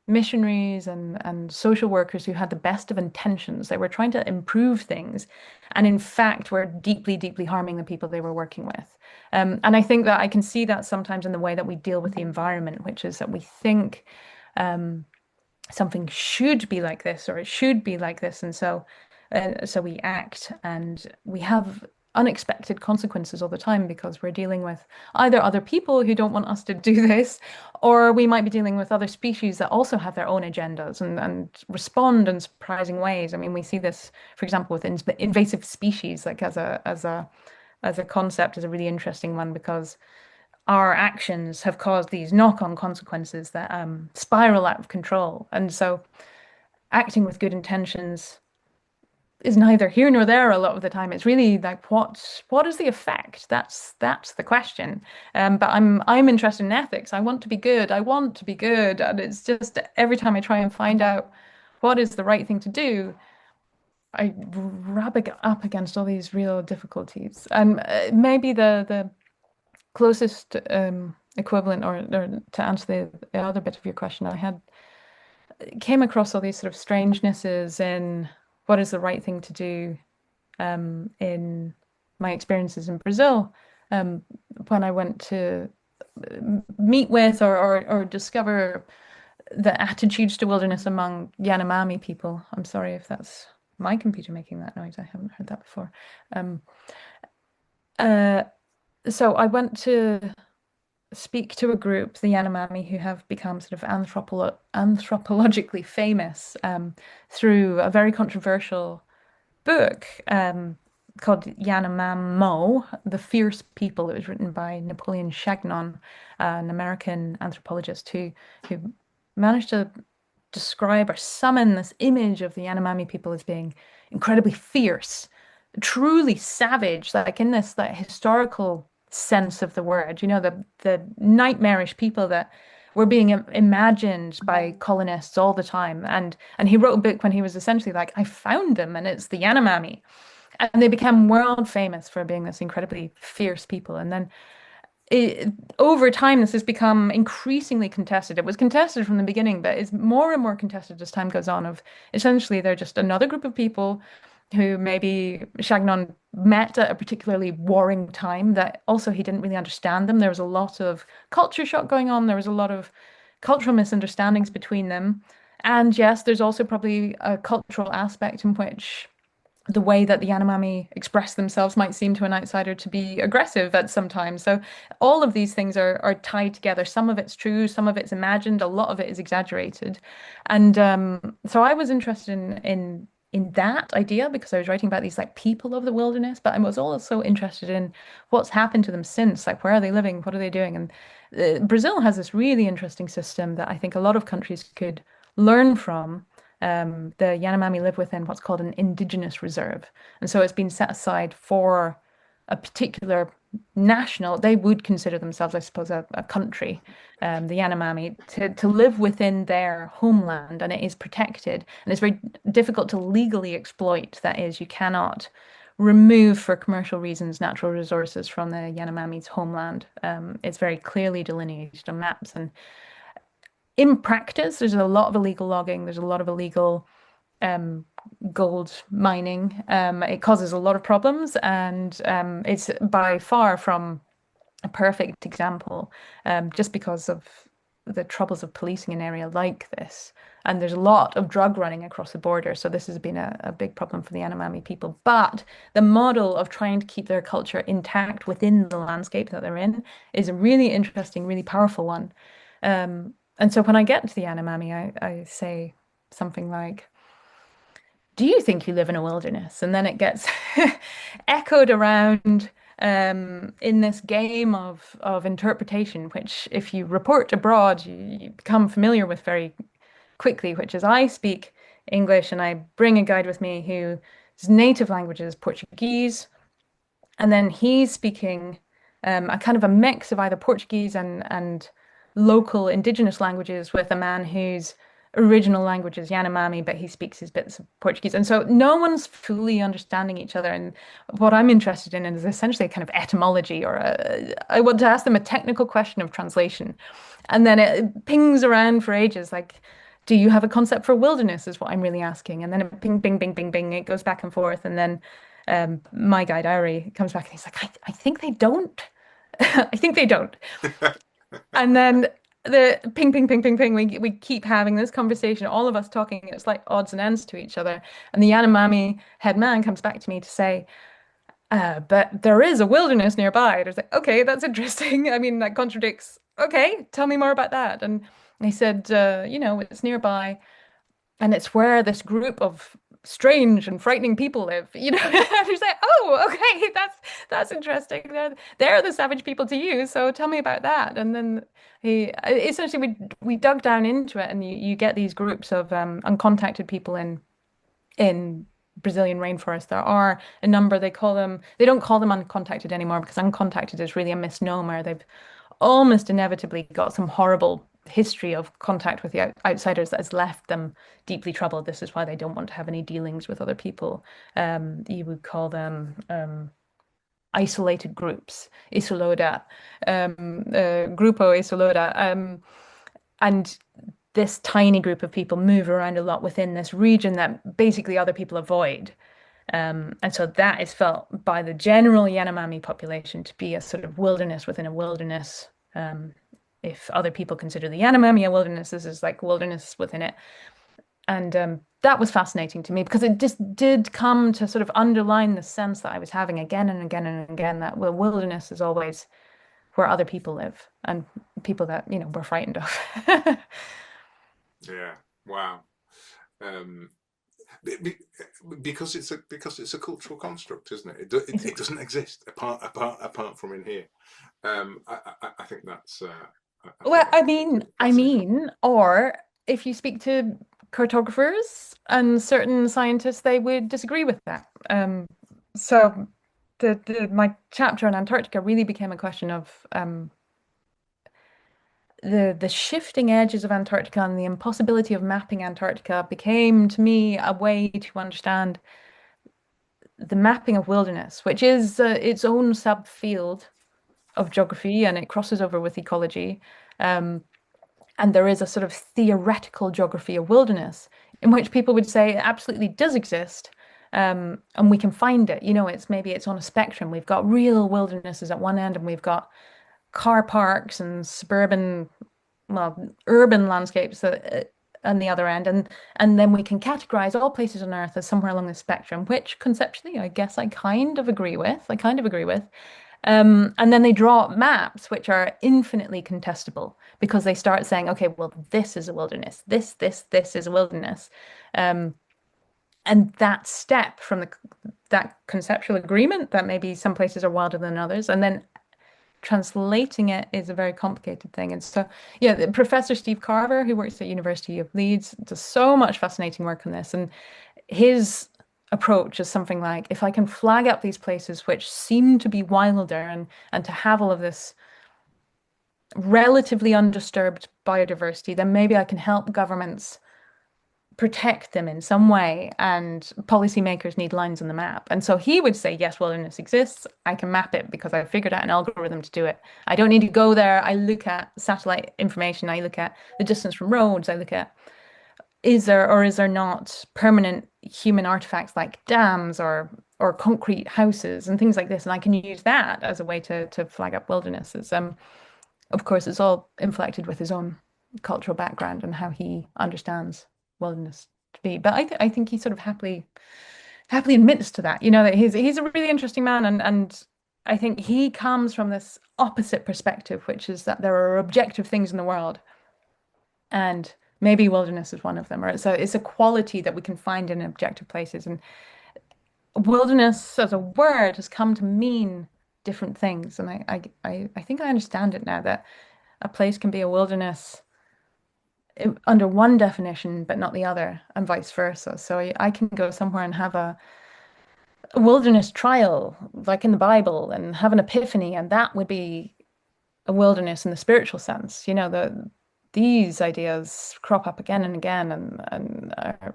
missionaries and social workers who had the best of intentions. They were trying to improve things, and in fact were deeply, deeply harming the people they were working with. And I think that I can see that sometimes in the way that we deal with the environment, which is that we think um, something should be like this, or it should be like this, and so we act, and we have unexpected consequences all the time because we're dealing with either other people who don't want us to do this, or we might be dealing with other species that also have their own agendas and respond in surprising ways. I mean, we see this, for example, with invasive species, like as a concept, is a really interesting one because our actions have caused these knock-on consequences that spiral out of control. And so acting with good intentions is neither here nor there a lot of the time. It's really like what is the effect? That's the question. But I'm interested in ethics. I want to be good. I want to be good. And it's just every time I try and find out what is the right thing to do, I rub up against all these real difficulties. And maybe the closest equivalent, or to answer the other bit of your question, I had came across all these sort of strangenesses in what is the right thing to do in my experiences in Brazil, um, when I went to meet with or discover the attitudes to wilderness among Yanomami people. I'm sorry if that's my computer making that noise. I haven't heard that before. Um, uh, so I went to speak to a group, the Yanomami, who have become sort of anthropologically famous through a very controversial book called Yanomamo, The Fierce People. It was written by Napoleon Chagnon, an American anthropologist who managed to describe or summon this image of the Yanomami people as being incredibly fierce, truly savage, like in this like historical sense of the word, the nightmarish people that were being imagined by colonists all the time. And he wrote a book when he was essentially like, I found them, and it's the Yanomami. And they became world famous for being this incredibly fierce people. And then over time, this has become increasingly contested. It was contested from the beginning, but it's more and more contested as time goes on. Of essentially, they're just another group of people who maybe Chagnon met at a particularly warring time that also he didn't really understand them. There was a lot of culture shock going on. There was a lot of cultural misunderstandings between them. And yes, there's also probably a cultural aspect in which the way that the Yanomami express themselves might seem to an outsider to be aggressive at some time. So all of these things are tied together. Some of it's true, some of it's imagined, a lot of it is exaggerated. And so I was interested in that idea because I was writing about these like people of the wilderness, but I was also interested in what's happened to them since, like where are they living, what are they doing? And Brazil has this really interesting system that I think a lot of countries could learn from. The Yanomami live within what's called an indigenous reserve. And so it's been set aside for a particular national, they would consider themselves, I suppose, a country, the Yanomami, to live within their homeland, and it is protected. And it's very difficult to legally exploit. That is, you cannot remove for commercial reasons natural resources from the Yanomami's homeland. It's very clearly delineated on maps. And in practice, there's a lot of illegal logging, there's a lot of illegal um, gold mining. It causes a lot of problems, and it's by far from a perfect example, just because of the troubles of policing an area like this. And there's a lot of drug running across the border, so this has been a big problem for the Yanomami people. But the model of trying to keep their culture intact within the landscape that they're in is a really interesting, really powerful one. And so when I get to the Yanomami, I say something like, do you think you live in a wilderness? And then it gets echoed around in this game of interpretation, which if you report abroad, you become familiar with very quickly, which is I speak English and I bring a guide with me whose native language is Portuguese, and then he's speaking a kind of a mix of either Portuguese and local indigenous languages with a man whose original language is Yanomami, but he speaks his bits of Portuguese. And so no one's fully understanding each other. And what I'm interested in is essentially a kind of etymology, or I want to ask them a technical question of translation. And then it pings around for ages, like, do you have a concept for wilderness is what I'm really asking. And then it ping, bing, bing, bing, bing, it goes back and forth. And then my guide, Ari, comes back and he's like, I think they don't. I think they don't. And then the ping, ping, ping, ping, ping, we keep having this conversation, all of us talking. It's like odds and ends to each other. And the Yanomami head man comes back to me to say, but there is a wilderness nearby. And I was like, okay, that's interesting. I mean, that contradicts. Okay, tell me more about that. And he said, it's nearby, and it's where this group of strange and frightening people live. And he's like, oh, okay, that's interesting. They're the savage people to you. So tell me about that. And then he essentially we dug down into it, and you get these groups of uncontacted people in Brazilian rainforest. There are a number, they don't call them uncontacted anymore because uncontacted is really a misnomer. They've almost inevitably got some horrible history of contact with the outsiders that has left them deeply troubled. This is why they don't want to have any dealings with other people. You would call them isolated groups, isolada, grupo isolada. And this tiny group of people move around a lot within this region that basically other people avoid. And so that is felt by the general Yanomami population to be a sort of wilderness within a wilderness. If other people consider the Yanomami a wilderness, this is like wilderness within it. And that was fascinating to me because it just did come to sort of underline the sense that I was having again and again and again that well, wilderness is always where other people live and people that, we're frightened of.
Yeah. Wow. Um, because it's a cultural construct, isn't it? It doesn't exist apart from in here. I think that's I
Well,
think
I
that's
mean,
really
I
fascinating.
mean, or if you speak to cartographers and certain scientists, they would disagree with that. So my chapter on Antarctica really became a question of the shifting edges of Antarctica and the impossibility of mapping Antarctica became to me a way to understand the mapping of wilderness, which is its own subfield of geography and it crosses over with ecology. Um, And there is a sort of theoretical geography of wilderness in which people would say it absolutely does exist. And we can find it. Maybe it's on a spectrum. We've got real wildernesses at one end, and we've got car parks and suburban, well, urban landscapes on the other end. And then we can categorize all places on Earth as somewhere along the spectrum, which conceptually, I guess I kind of agree with. I kind of agree with. And then they draw up maps which are infinitely contestable because they start saying, okay, well, this is a wilderness. This is a wilderness. Um, and that step from that conceptual agreement that maybe some places are wilder than others, and then translating it is a very complicated thing. And so, yeah, Professor Steve Carver, who works at University of Leeds, does so much fascinating work on this. And his approach is something like if I can flag up these places which seem to be wilder and to have all of this relatively undisturbed biodiversity, then maybe I can help governments protect them in some way, and policymakers need lines on the map. And so he would say, yes, wilderness exists. I can map it because I figured out an algorithm to do it. I don't need to go there. I look at satellite information. I look at the distance from roads. I look at is there or is there not permanent human artifacts like dams or concrete houses and things like this, and I can use that as a way to flag up wildernesses. Of course, it's all inflected with his own cultural background and how he understands wilderness to be. But I think he sort of happily admits to that. That he's a really interesting man, and I think he comes from this opposite perspective, which is that there are objective things in the world and maybe wilderness is one of them, or it's a quality that we can find in objective places. And wilderness as a word has come to mean different things. And I think I understand it now that a place can be a wilderness under one definition, but not the other, and vice versa. So I can go somewhere and have a wilderness trial, like in the Bible, and have an epiphany, and that would be a wilderness in the spiritual sense. These ideas crop up again and again and are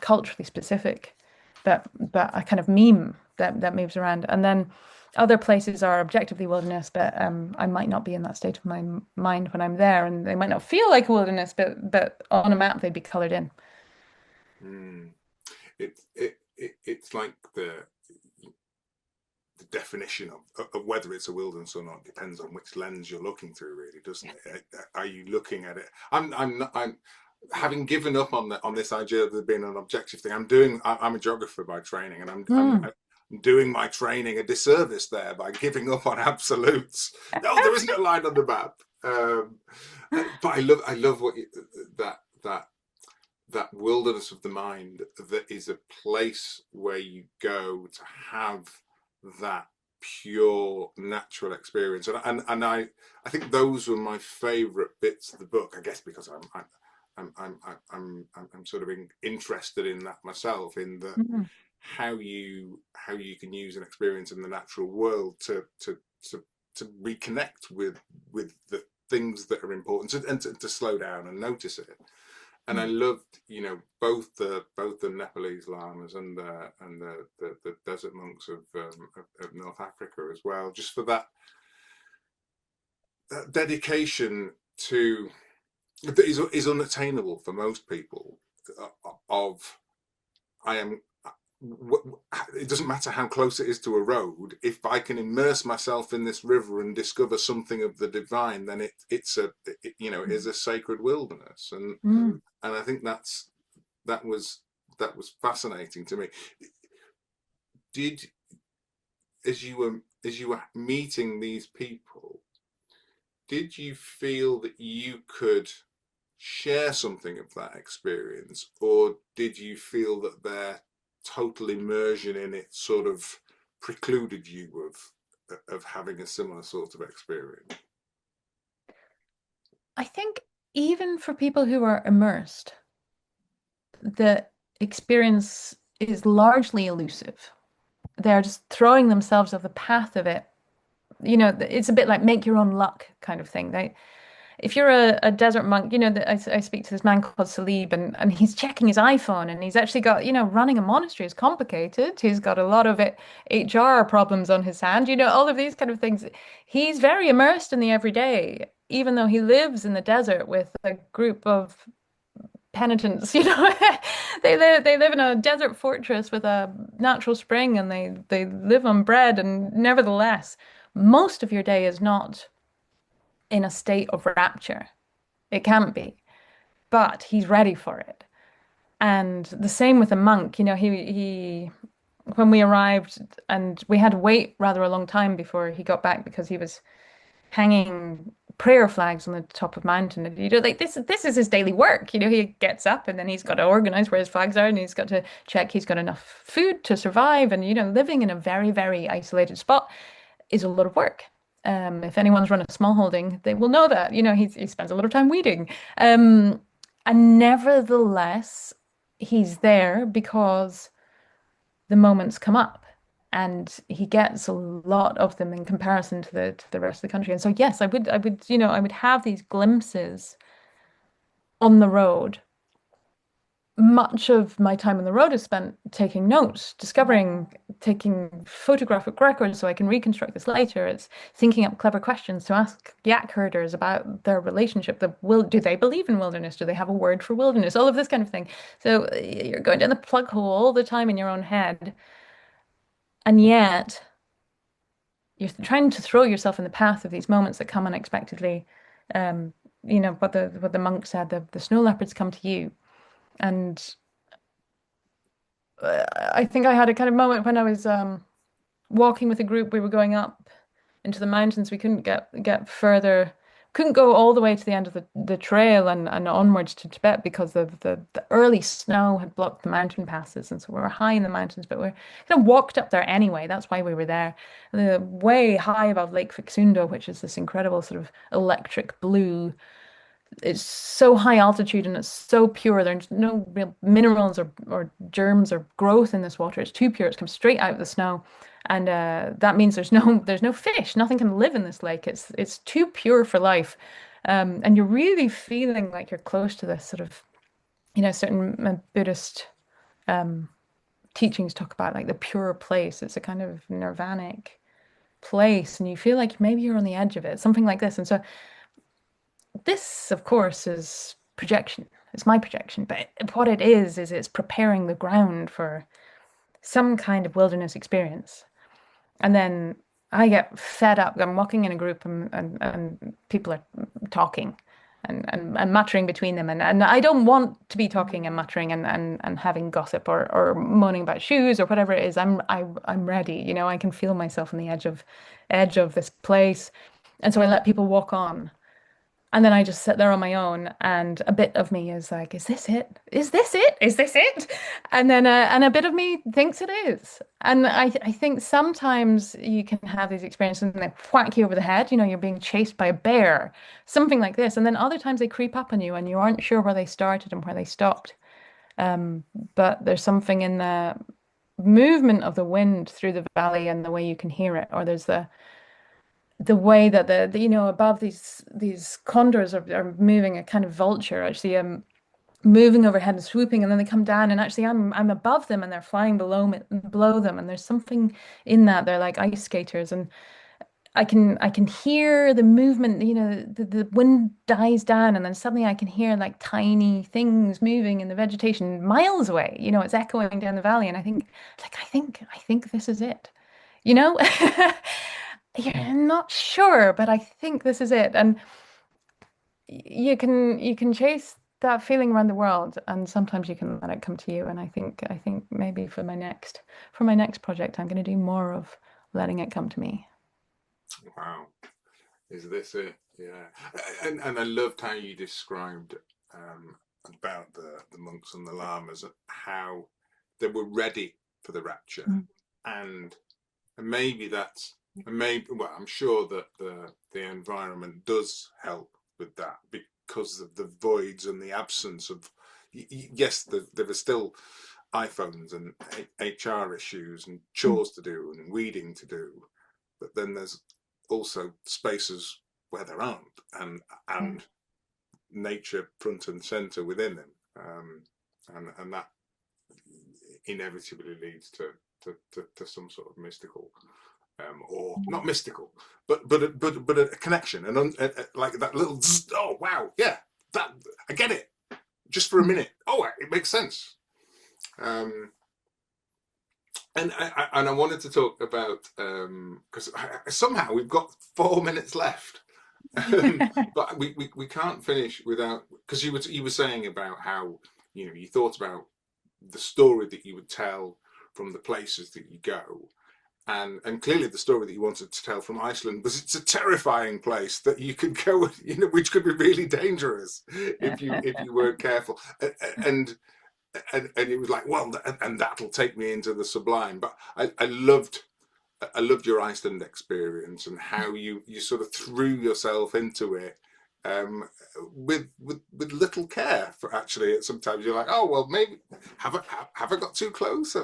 culturally specific, but a kind of meme that moves around. And then other places are objectively wilderness, but I might not be in that state of my mind when I'm there, and they might not feel like a wilderness, but on a map they'd be colored in.
Mm. It's like the definition of whether it's a wilderness or not depends on which lens you're looking through, really, doesn't it? Are you looking at it? I'm having given up on this idea of there being an objective thing. I'm a geographer by training, and
Mm.
I'm doing my training a disservice there by giving up on absolutes. No, there isn't a line on the map. But I love that that wilderness of the mind that is a place where you go to have that pure natural experience, and I think those were my favorite bits of the book, I guess because I'm sort of interested in that myself, in the
Mm.
how you can use an experience in the natural world to reconnect with things that are important, and to slow down and notice it. And I
Mm.
loved, both the Nepalese lamas and the desert monks of North Africa as well, just for that dedication to that is unattainable for most people. Of I am. It doesn't matter how close it is to a road. If I can immerse myself in this river and discover something of the divine, then it is a sacred wilderness,
Mm.
and I think that was that was fascinating to me. Did as you were meeting these people, did you feel that you could share something of that experience, or did you feel that their total immersion in it sort of precluded you of having a similar sort of experience?
I think even for people who are immersed, the experience is largely elusive. They're just throwing themselves off the path of it. You know, it's a bit like make your own luck kind of thing. If you're a desert monk, I speak to this man called Salib, and he's checking his iPhone, and he's actually got, running a monastery is complicated. He's got a lot of HR problems on his hand, all of these kind of things. He's very immersed in the everyday, even though he lives in the desert with a group of penitents, they live in a desert fortress with a natural spring, and they live on bread, and nevertheless, most of your day is not in a state of rapture. It can't be, but he's ready for it. And the same with a monk. He when we arrived, and we had to wait rather a long time before he got back because he was hanging prayer flags on the top of mountain. And like this is his daily work. He gets up and then he's got to organize where his flags are, and he's got to check he's got enough food to survive. And living in a very, very isolated spot is a lot of work. If anyone's run a small holding, they will know that. He spends a lot of time weeding. Um, and nevertheless, he's there because the moments come up, and he gets a lot of them in comparison to the rest of the country. And so, yes, I would have these glimpses on the road. Much of my time on the road is spent taking notes, discovering, taking photographic records so I can reconstruct this later. It's thinking up clever questions to ask yak herders about their relationship. Do they believe in wilderness? Do they have a word for wilderness? All of this kind of thing. So you're going down the plug hole all the time in your own head, and yet you're trying to throw yourself in the path of these moments that come unexpectedly. Um, what the monk said, the snow leopards come to you. And I think I had a kind of moment when I was walking with a group. We were going up into the mountains. We couldn't get further, couldn't go all the way to the end of the trail and onwards to Tibet because the early snow had blocked the mountain passes. And so we were high in the mountains, but we kind of walked up there anyway. That's why we were there. Way high above Lake Fixundo, which is this incredible sort of electric blue. It's so high altitude and it's so pure. There's no real minerals or germs or growth in this water. It's too pure. It's come straight out of the snow, and that means there's no fish. Nothing can live in this lake. It's too pure for life, and you're really feeling like you're close to this sort of certain Buddhist um, teachings talk about like the pure place. It's a kind of nirvanic place, and you feel like maybe you're on the edge of it, something like this. And so this, of course, is projection. It's my projection, but what it is it's preparing the ground for some kind of wilderness experience. And then I get fed up. I'm walking in a group, and people are talking and muttering between them. And I don't want to be talking and muttering and having gossip or moaning about shoes or whatever it is. I'm ready. I can feel myself on the edge of this place. And so I let people walk on. And then I just sit there on my own, and a bit of me is like, "Is this it? Is this it? Is this it?" And a bit of me thinks it is. And I think sometimes you can have these experiences and they whack you over the head. You're being chased by a bear, something like this. And then other times they creep up on you, and you aren't sure where they started and where they stopped. Um, but there's something in the movement of the wind through the valley and the way you can hear it, or there's the the way that above these condors are moving, a kind of vulture actually moving overhead and swooping, and then they come down, and actually I'm above them and they're flying below them, and there's something in that. They're like ice skaters, and I can hear the movement, the wind dies down, and then suddenly I can hear like tiny things moving in the vegetation miles away. It's echoing down the valley, and I think this is it. You know? You're not sure, but I think this is it. And you can chase that feeling around the world, and sometimes you can let it come to you. And I think maybe for my next project, I'm going to do more of letting it come to me.
Wow. Is this it? Yeah. And I loved how you described um, about the monks and the lamas, how they were ready for the rapture.
Mm.
And, and maybe that's, and maybe, well, I'm sure that the environment does help with that because of the voids and the absence of, yes, there are still iPhones and HR issues and
Mm.
chores to do and weeding to do, but then there's also spaces where there aren't,
Yeah.
and nature front and center within them, and that inevitably leads to some sort of mystical, or not mystical, but a connection, and like that little oh wow, yeah, that I get it just for a
Mm.
minute. Oh, it makes sense. Um, and I wanted to talk about, because somehow we've got 4 minutes left. But we can't finish without, because you were saying about how you thought about the story that you would tell from the places that you go, and clearly the story that you wanted to tell from Iceland was it's a terrifying place that you could go, which could be really dangerous if you weren't careful, and and it was like, well, and that'll take me into the sublime. But I loved your Iceland experience and how you sort of threw yourself into it, with little care for, actually. Sometimes you're like, oh well, maybe have I got too close?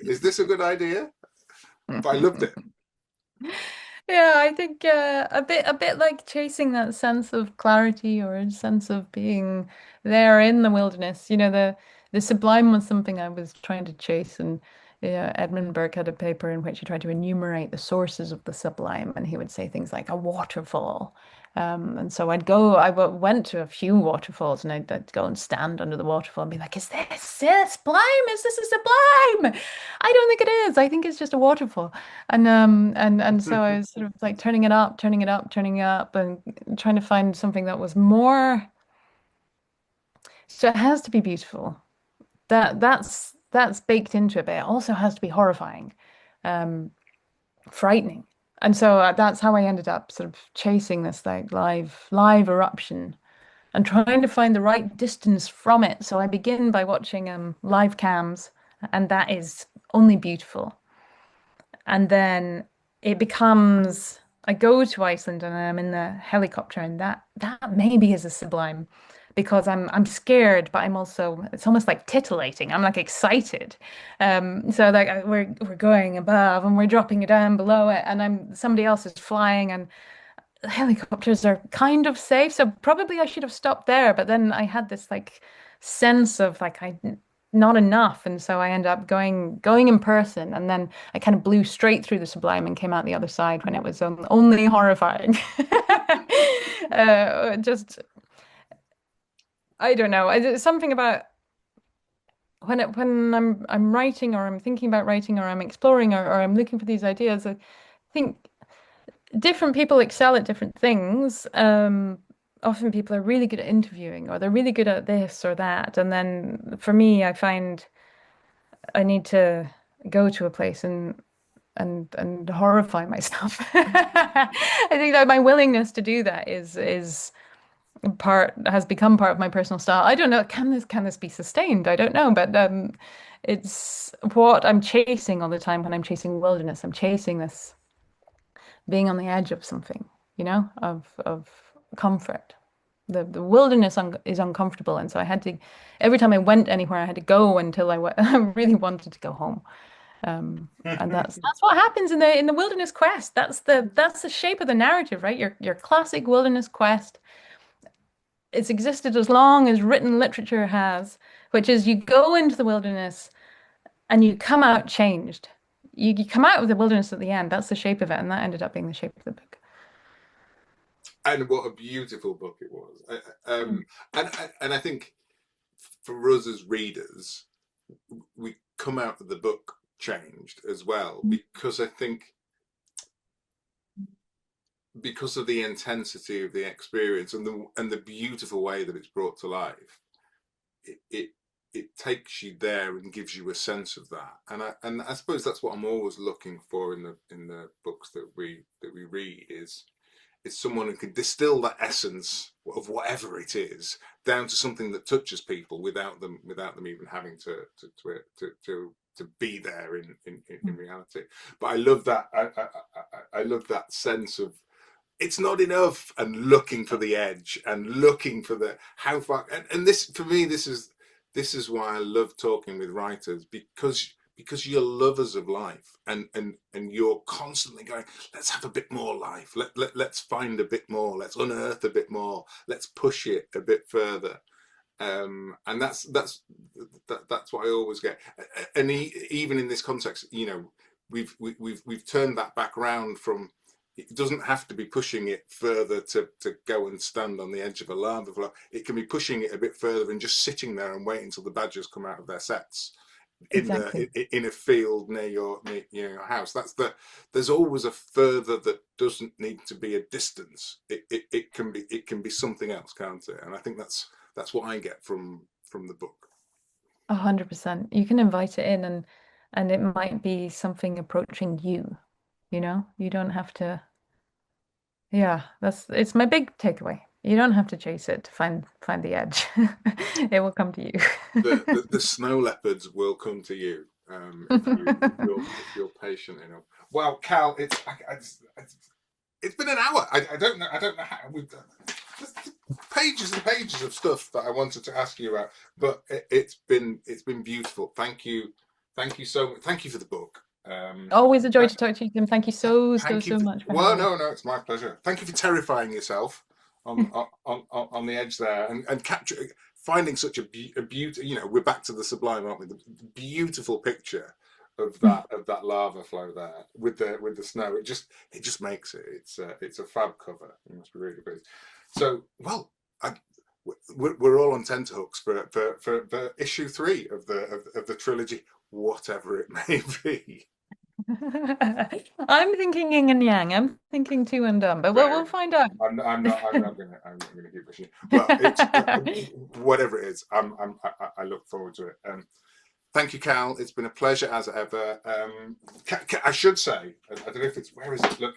Is this a good idea? But I loved it.
Yeah, I think a bit like chasing that sense of clarity or a sense of being there in the wilderness. The sublime was something I was trying to chase, and yeah, Edmund Burke had a paper in which he tried to enumerate the sources of the sublime, and he would say things like a waterfall. And so went to a few waterfalls, and I'd go and stand under the waterfall and be like, "Is this a sublime? Is this a sublime? I don't think it is. I think it's just a waterfall." And so I was sort of like turning it up, turning it up, turning it up, and trying to find something that was more. So it has to be beautiful. That's baked into it, but it also has to be horrifying, um, frightening. And so that's how I ended up sort of chasing this like live eruption and trying to find the right distance from it. So I begin by watching live cams, and that is only beautiful. And then it becomes I go to Iceland and I'm in the helicopter, and that maybe is a sublime because I'm scared, but I'm also it's almost like titillating. I'm like excited. So like we're going above and we're dropping down below it, and I'm somebody else is flying, and helicopters are kind of safe, so probably I should have stopped there. But then I had this like sense of like I not enough, and so I ended up going in person, and then I kind of blew straight through the sublime and came out the other side when it was only horrifying. Just I don't know. It's something about when I'm writing or I'm thinking about writing or I'm exploring or I'm looking for these ideas. I think different people excel at different things. Often people are really good at interviewing or they're really good at this or that. And then for me, I find I need to go to a place and horrify myself. I think that my willingness to do that is part has become part of my personal style. I don't know, can this be sustained? I don't know, but it's what I'm chasing all the time when I'm chasing wilderness. I'm chasing this being on the edge of something, of comfort. The wilderness is uncomfortable, and so I had to every time I went anywhere, I had to go until I really wanted to go home. And that's what happens in the wilderness quest. That's the shape of the narrative, right? Your classic wilderness quest. It's existed as long as written literature has, which is you go into the wilderness and you come out changed. You come out of the wilderness at the end. That's the shape of it, and that ended up being the shape of the book.
And what a beautiful book it was.
Mm.
And I think for us as readers, we come out of the book changed as well, because I think because of the intensity of the experience and the beautiful way that it's brought to life, it takes you there and gives you a sense of that. And I suppose that's what I'm always looking for in the books that we read is someone who can distill that essence of whatever it is down to something that touches people without them even having to be there in reality. But I love that. I love that sense of it's not enough and looking for the edge and looking for the how far. And this for me, this is why I love talking with writers, because you're lovers of life and you're constantly going, let's have a bit more life, let's find a bit more, let's unearth a bit more, let's push it a bit further. And that's what I always get. And even in this context, we've turned that back around from, it doesn't have to be pushing it further to go and stand on the edge of a lava flow. It can be pushing it a bit further and just sitting there and waiting until the badgers come out of their sets
Exactly.
in a field near your house. There's always a further that doesn't need to be a distance. It can be something else, can't it? And I think that's what I get from the book.
100%. You can invite it in and it might be something approaching you, You don't have to. Yeah, it's my big takeaway. You don't have to chase it to find the edge. It will come to you.
The snow leopards will come to you, if you're patient enough. Well, Cal, it's been an hour. I don't know how we've done that. Just pages and pages of stuff that I wanted to ask you about, but it's been beautiful. Thank you so much. Thank you for the book.
Always a joy to talk to you, Tim. Thank you so
Thank you.
much for
Well,
having me.
no, it's my pleasure. Thank you for terrifying yourself on the edge there and capturing, finding such a beauty. We're back to the sublime, aren't we? The beautiful picture of that lava flow there with the snow. It just makes it. It's a fab cover. It must be really good. So, well, we're all on tenterhooks for issue 3 of the trilogy, whatever it may be.
I'm thinking yin and yang. I'm thinking two and done, but we'll find out.
I'm not gonna keep pushing it. Well, it's whatever it is. I look forward to it. Thank you, Cal. It's been a pleasure as ever. I should say, I don't know if it's, where is it? Look.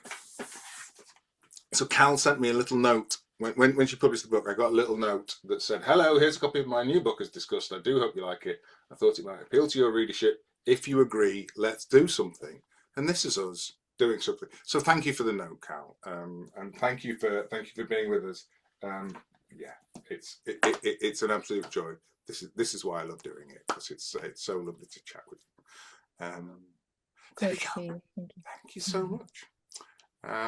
So Cal sent me a little note when she published the book. I got a little note that said, "Hello, here's a copy of my new book as discussed. I do hope you like it. I thought it might appeal to your readership. If you agree, let's do something." And this is us doing something. So thank you for the note, Cal, and thank you for being with us. Yeah, it's an absolute joy. This is why I love doing it, because it's so lovely to chat with you. There we
Great to
go.
see you. Thank you.
Thank you so much.